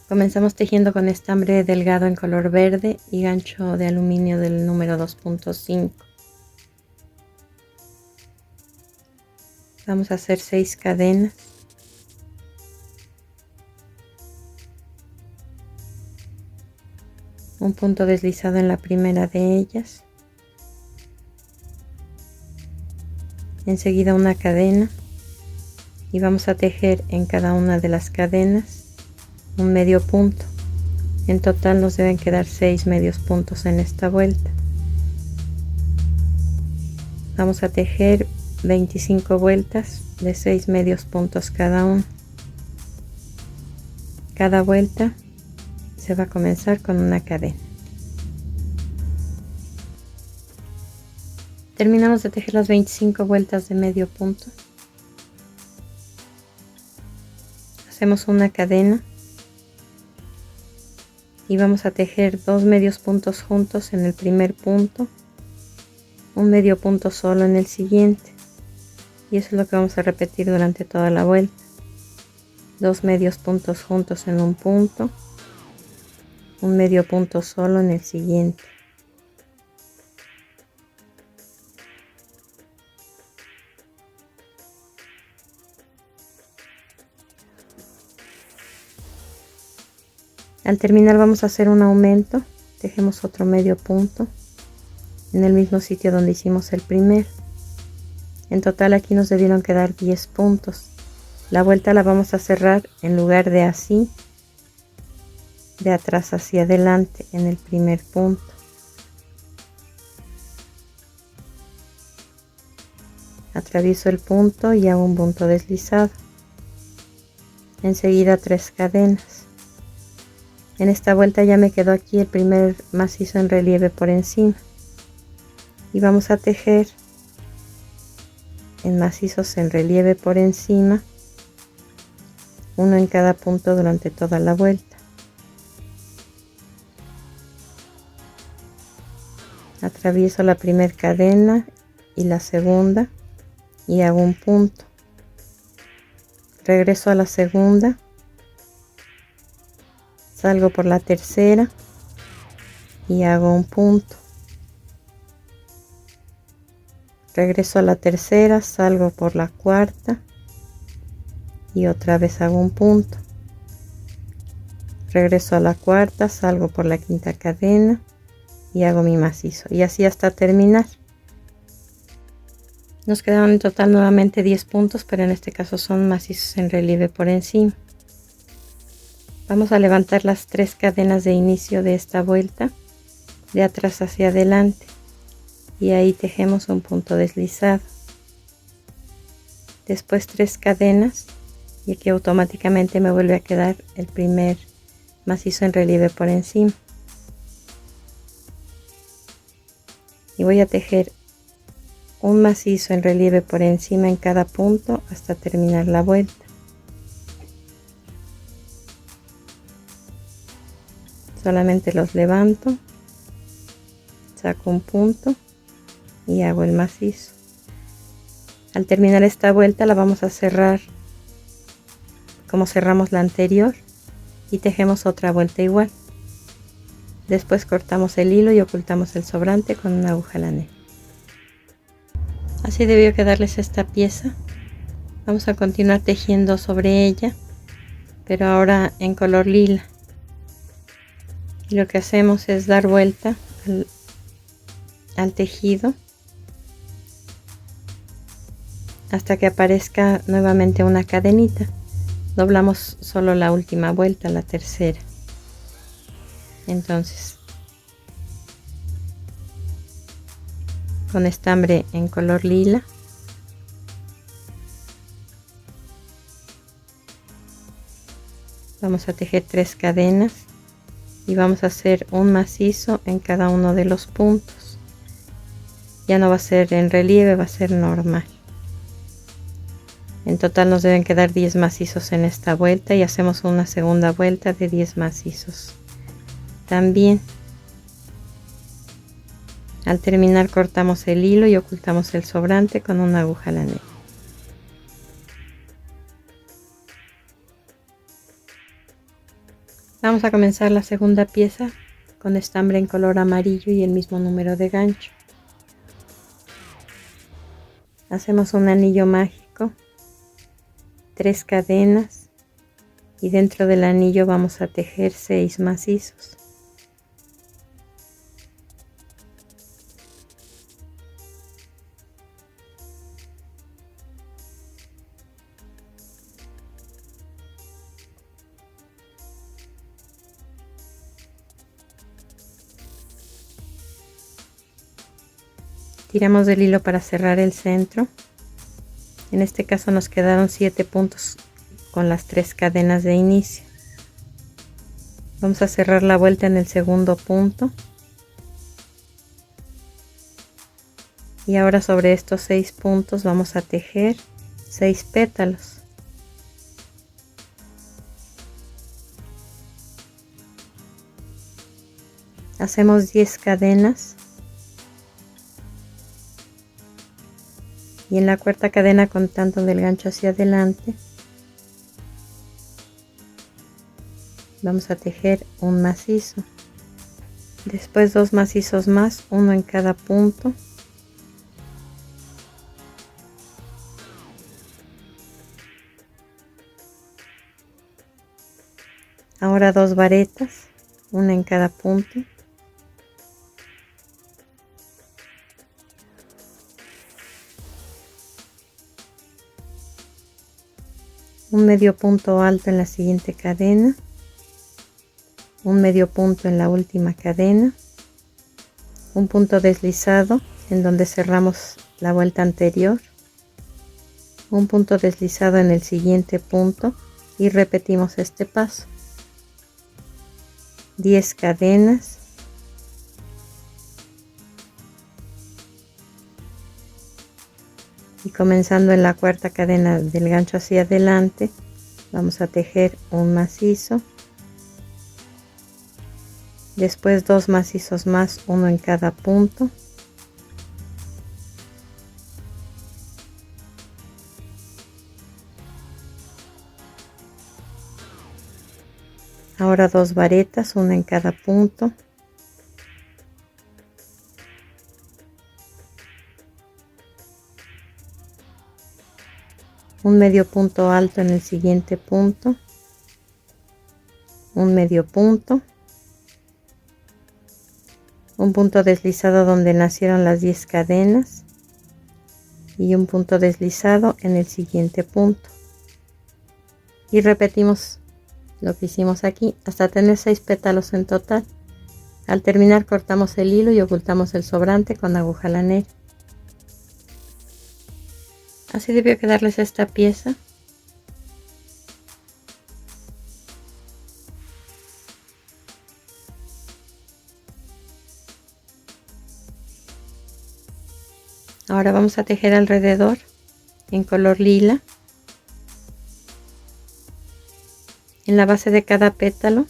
Comenzamos tejiendo con estambre delgado en color verde y gancho de aluminio del número 2.5. Vamos a hacer 6 cadenas. Un punto deslizado en la primera de ellas. Enseguida una cadena y vamos a tejer en cada una de las cadenas un medio punto. En total nos deben quedar 6 medios puntos en esta vuelta. Vamos a tejer 25 vueltas de 6 medios puntos cada una. Cada vuelta se va a comenzar con una cadena. Terminamos de tejer las 25 vueltas de medio punto. Hacemos una cadena y vamos a tejer 2 medios puntos juntos en el primer punto, un medio punto solo en el siguiente, y eso es lo que vamos a repetir durante toda la vuelta. 2 medios puntos juntos en un punto, un medio punto solo en el siguiente. Al terminar vamos a hacer un aumento, tejemos otro medio punto en el mismo sitio donde hicimos el primero. En total aquí nos debieron quedar 10 puntos. La vuelta la vamos a cerrar en lugar de así, de atrás hacia adelante en el primer punto. Atravieso el punto y hago un punto deslizado. Enseguida 3 cadenas. En esta vuelta ya me quedó aquí el primer macizo en relieve por encima. Y vamos a tejer en macizos en relieve por encima, uno en cada punto durante toda la vuelta. Atravieso la primera cadena y la segunda y hago un punto. Regreso a la segunda, salgo por la tercera y hago un punto. Regreso a la tercera, salgo por la cuarta y otra vez hago un punto. Regreso a la cuarta, salgo por la quinta cadena y hago mi macizo, y así hasta terminar. Nos quedaron en total nuevamente 10 puntos, pero en este caso son macizos en relieve por encima. Vamos a levantar las 3 cadenas de inicio de esta vuelta de atrás hacia adelante y ahí tejemos un punto deslizado. Después 3 cadenas y aquí automáticamente me vuelve a quedar el primer macizo en relieve por encima. Y voy a tejer un macizo en relieve por encima en cada punto hasta terminar la vuelta. Solamente los levanto, saco un punto y hago el macizo. Al terminar esta vuelta la vamos a cerrar como cerramos la anterior y tejemos otra vuelta igual. Después cortamos el hilo y ocultamos el sobrante con una aguja lanera. Así debió quedarles esta pieza. Vamos a continuar tejiendo sobre ella, pero ahora en color lila. Y lo que hacemos es dar vuelta al tejido hasta que aparezca nuevamente una cadenita. Doblamos solo la última vuelta, la tercera. Entonces, con estambre en color lila, vamos a tejer 3 cadenas y vamos a hacer un macizo en cada uno de los puntos. Ya no va a ser en relieve, va a ser normal. En total nos deben quedar 10 macizos en esta vuelta y hacemos una segunda vuelta de 10 macizos. También al terminar cortamos el hilo y ocultamos el sobrante con una aguja lanera. Vamos a comenzar la segunda pieza con estambre en color amarillo y el mismo número de gancho. Hacemos un anillo mágico, 3 cadenas y dentro del anillo vamos a tejer 6 macizos. Tiramos del hilo para cerrar el centro. En este caso nos quedaron 7 puntos con las 3 cadenas de inicio. Vamos a cerrar la vuelta en el segundo punto. Y ahora sobre estos 6 puntos vamos a tejer 6 pétalos. Hacemos 10 cadenas. Y en la cuarta cadena, contando del gancho hacia adelante, vamos a tejer un macizo. Después 2 macizos más, uno en cada punto. Ahora 2 varetas, una en cada punto. Un medio punto alto en la siguiente cadena, un medio punto en la última cadena, un punto deslizado en donde cerramos la vuelta anterior, un punto deslizado en el siguiente punto y repetimos este paso. 10 cadenas, y comenzando en la cuarta cadena del gancho hacia adelante vamos a tejer un macizo, después 2 macizos más, uno en cada punto, ahora 2 varetas, una en cada punto, un medio punto alto en el siguiente punto, un medio punto, un punto deslizado donde nacieron las 10 cadenas y un punto deslizado en el siguiente punto, y repetimos lo que hicimos aquí hasta tener 6 pétalos en total. Al terminar cortamos el hilo y ocultamos el sobrante con aguja lanera. Así debió quedarles esta pieza. Ahora vamos a tejer alrededor en color lila. En la base de cada pétalo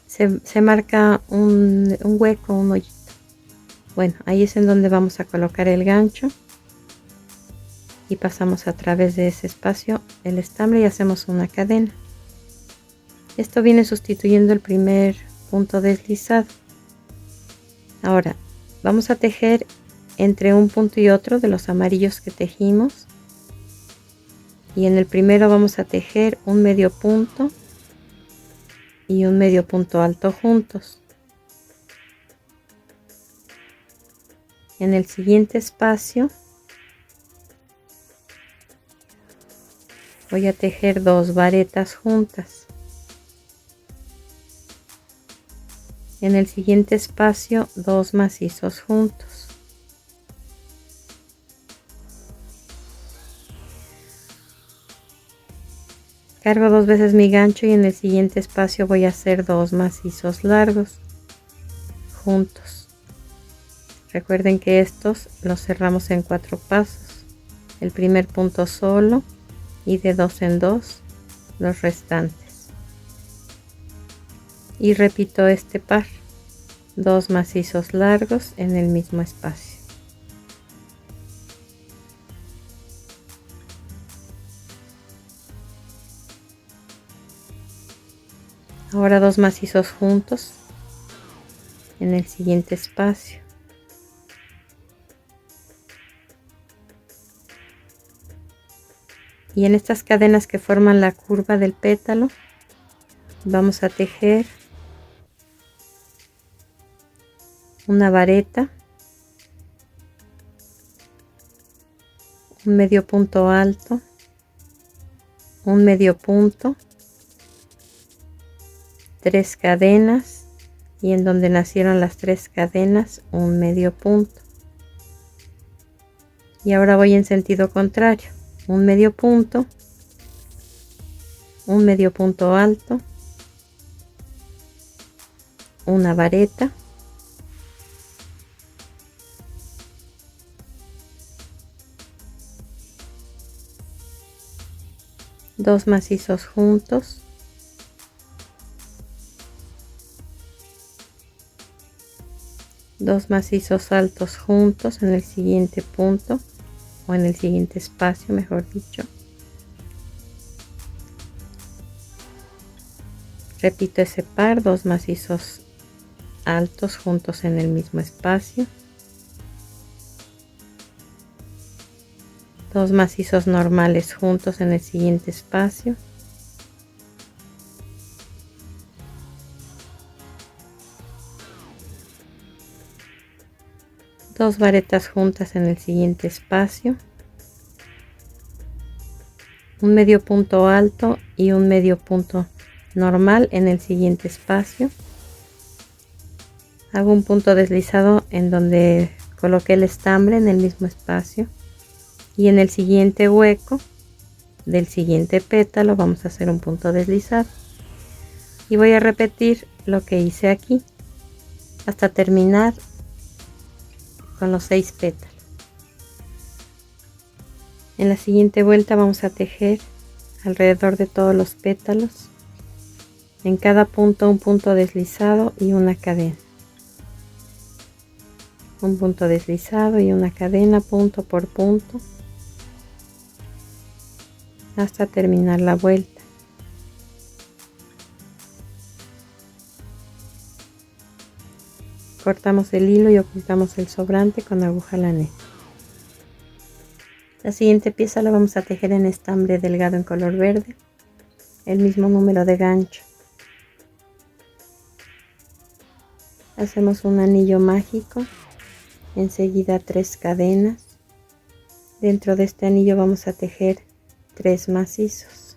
se marca un hueco, un hoyito. Bueno, ahí es en donde vamos a colocar el gancho y pasamos a través de ese espacio el estambre y hacemos una cadena. Esto viene sustituyendo el primer punto deslizado. Ahora vamos a tejer entre un punto y otro de los amarillos que tejimos, y en el primero vamos a tejer un medio punto y un medio punto alto juntos. En el siguiente espacio voy a tejer 2 varetas juntas. En el siguiente espacio 2 macizos juntos. Cargo 2 veces mi gancho y en el siguiente espacio voy a hacer 2 macizos largos juntos. Recuerden que estos los cerramos en 4 pasos. El primer punto solo y de 2 en 2 los restantes. Y repito este par, 2 macizos largos en el mismo espacio. Ahora 2 macizos juntos en el siguiente espacio. Y en estas cadenas que forman la curva del pétalo vamos a tejer una vareta, un medio punto alto, un medio punto, 3 cadenas y en donde nacieron las 3 cadenas un medio punto. Y ahora voy en sentido contrario, un medio punto alto, una vareta, dos macizos juntos, dos macizos altos juntos en el siguiente punto o en el siguiente espacio, mejor dicho. Repito ese par, dos macizos altos juntos en el mismo espacio, dos macizos normales juntos en el siguiente espacio, dos varetas juntas en el siguiente espacio, un medio punto alto y un medio punto normal en el siguiente espacio. Hago un punto deslizado en donde coloqué el estambre en el mismo espacio y en el siguiente hueco del siguiente pétalo vamos a hacer un punto deslizado y voy a repetir lo que hice aquí hasta terminar con los 6 pétalos. En la siguiente vuelta vamos a tejer alrededor de todos los pétalos, en cada punto un punto deslizado y una cadena, un punto deslizado y una cadena punto por punto hasta terminar la vuelta. Cortamos el hilo y ocultamos el sobrante con aguja lanera. La siguiente pieza la vamos a tejer en estambre delgado en color verde, el mismo número de gancho. Hacemos un anillo mágico, enseguida 3 cadenas. Dentro de este anillo vamos a tejer 3 macizos.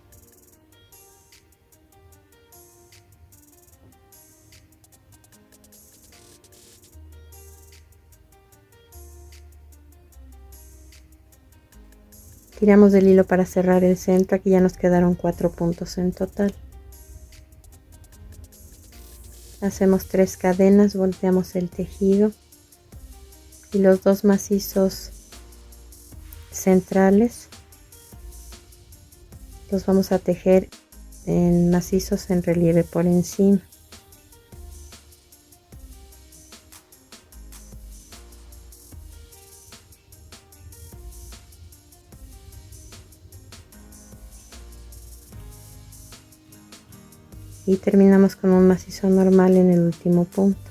Tiramos del hilo para cerrar el centro. Aquí ya nos quedaron 4 puntos en total. Hacemos 3 cadenas, volteamos el tejido y los 2 macizos centrales los vamos a tejer en macizos en relieve por encima. Y terminamos con un macizo normal en el último punto.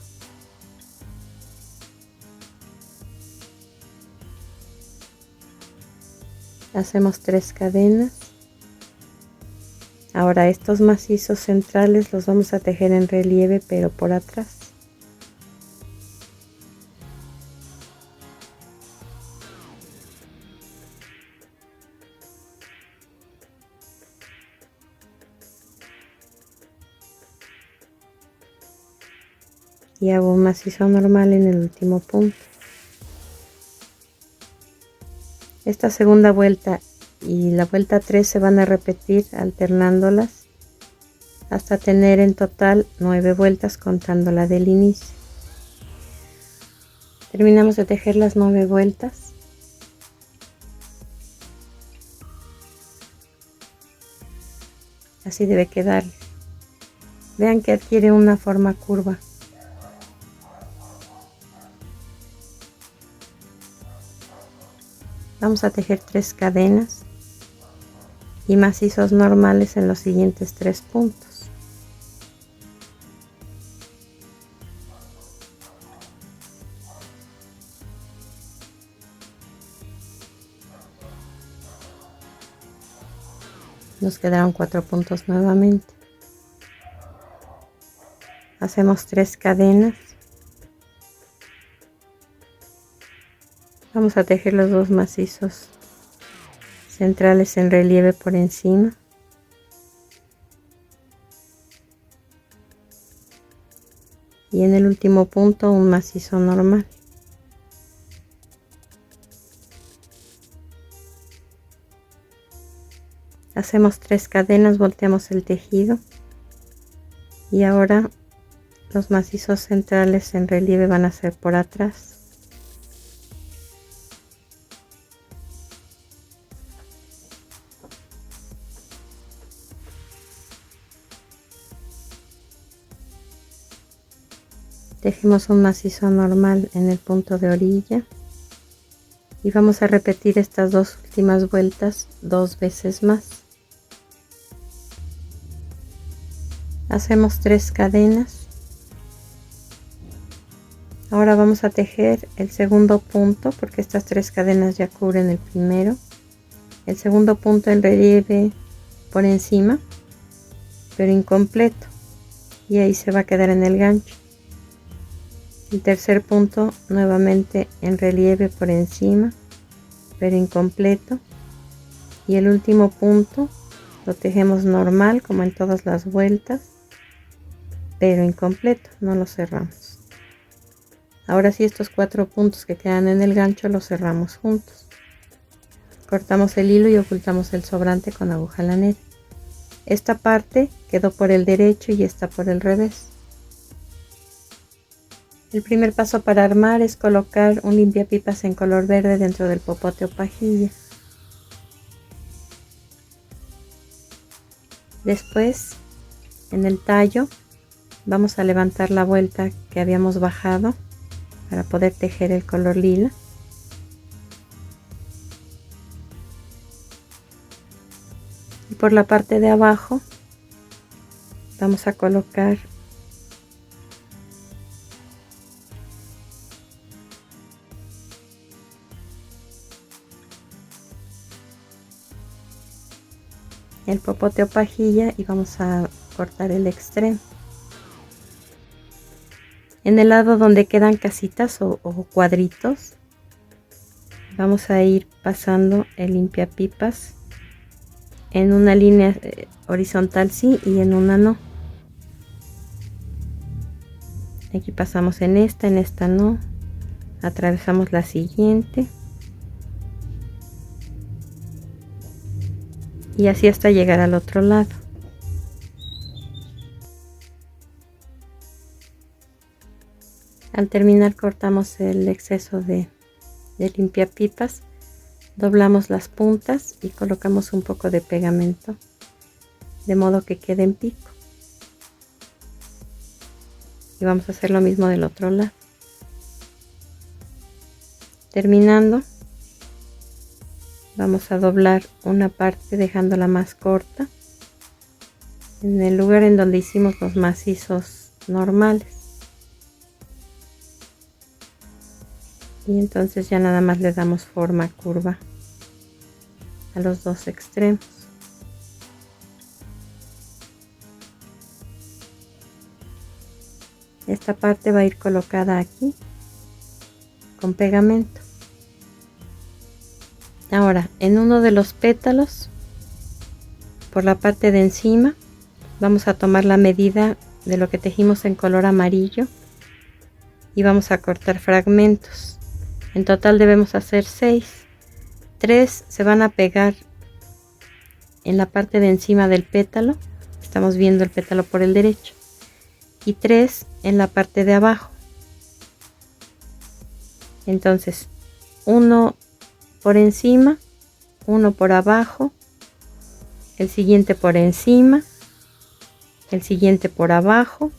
Hacemos 3 cadenas. Ahora estos macizos centrales los vamos a tejer en relieve pero por atrás. Y hago un macizo normal en el último punto. Esta segunda vuelta y la vuelta 3 se van a repetir alternándolas hasta tener en total 9 vueltas contando la del inicio. Terminamos de tejer las 9 vueltas. Así debe quedar. Vean que adquiere una forma curva. Vamos a tejer 3 cadenas y macizos normales en los siguientes 3 puntos. Nos quedaron 4 puntos nuevamente. Hacemos 3 cadenas. Vamos a tejer los 2 macizos centrales en relieve por encima. Y en el último punto un macizo normal. Hacemos 3 cadenas, volteamos el tejido y ahora los macizos centrales en relieve van a ser por atrás. Tejemos un macizo normal en el punto de orilla y vamos a repetir estas 2 últimas vueltas 2 veces más. Hacemos 3 cadenas. Ahora vamos a tejer el segundo punto porque estas 3 cadenas ya cubren el primero. El segundo punto en relieve por encima, pero incompleto, y ahí se va a quedar en el gancho. El tercer punto nuevamente en relieve por encima, pero incompleto, y el último punto lo tejemos normal como en todas las vueltas, pero incompleto, no lo cerramos. Ahora sí, estos 4 puntos que quedan en el gancho los cerramos juntos. Cortamos el hilo y ocultamos el sobrante con aguja lanera. Esta parte quedó por el derecho y esta por el revés. El primer paso para armar es colocar un limpiapipas en color verde dentro del popote o pajilla. Después, en el tallo, vamos a levantar la vuelta que habíamos bajado para poder tejer el color lila. Y por la parte de abajo vamos a colocar el popote o pajilla y vamos a cortar el extremo. En el lado donde quedan casitas o cuadritos vamos a ir pasando el limpiapipas en una línea horizontal sí y en una no. Aquí pasamos en esta no, atravesamos la siguiente y así hasta llegar al otro lado. Al terminar cortamos el exceso de limpiapipas, doblamos las puntas y colocamos un poco de pegamento de modo que quede en pico. Y vamos a hacer lo mismo del otro lado. Terminando, vamos a doblar una parte dejándola más corta en el lugar en donde hicimos los macizos normales. Y entonces ya nada más le damos forma curva a los 2 extremos. Esta parte va a ir colocada aquí con pegamento. Ahora en uno de los pétalos, por la parte de encima, vamos a tomar la medida de lo que tejimos en color amarillo y vamos a cortar fragmentos. En total debemos hacer 6. 3 se van a pegar en la parte de encima del pétalo, estamos viendo el pétalo por el derecho, y 3 en la parte de abajo. Entonces 1 por encima, 1 por abajo, el siguiente por encima, el siguiente por abajo,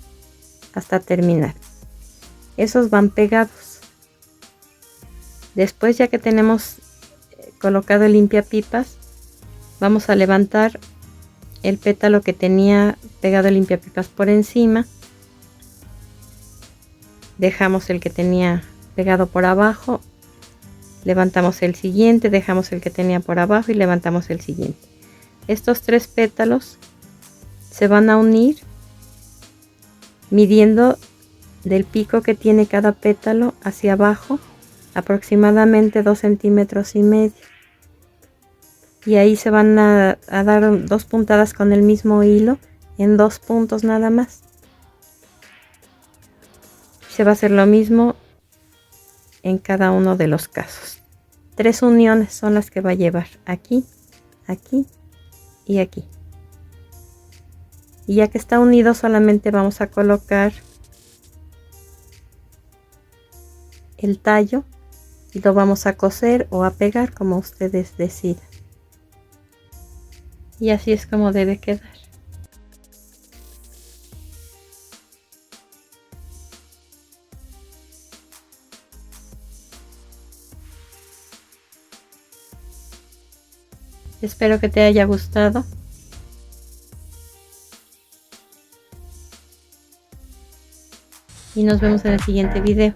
hasta terminar. Esos van pegados. Después, ya que tenemos colocado el limpiapipas, vamos a levantar el pétalo que tenía pegado el limpiapipas por encima, dejamos el que tenía pegado por abajo, levantamos el siguiente, dejamos el que tenía por abajo y levantamos el siguiente. estos 3 pétalos se van a unir midiendo del pico que tiene cada pétalo hacia abajo aproximadamente 2,5 centímetros, y ahí se van a dar 2 puntadas con el mismo hilo en 2 puntos nada más. Se va a hacer lo mismo en cada uno de los casos. 3 uniones son las que va a llevar aquí, aquí y aquí. Y ya que está unido, solamente vamos a colocar el tallo y lo vamos a coser o a pegar como ustedes decidan. Y así es como debe quedar. Espero que te haya gustado. Y nos vemos en el siguiente video.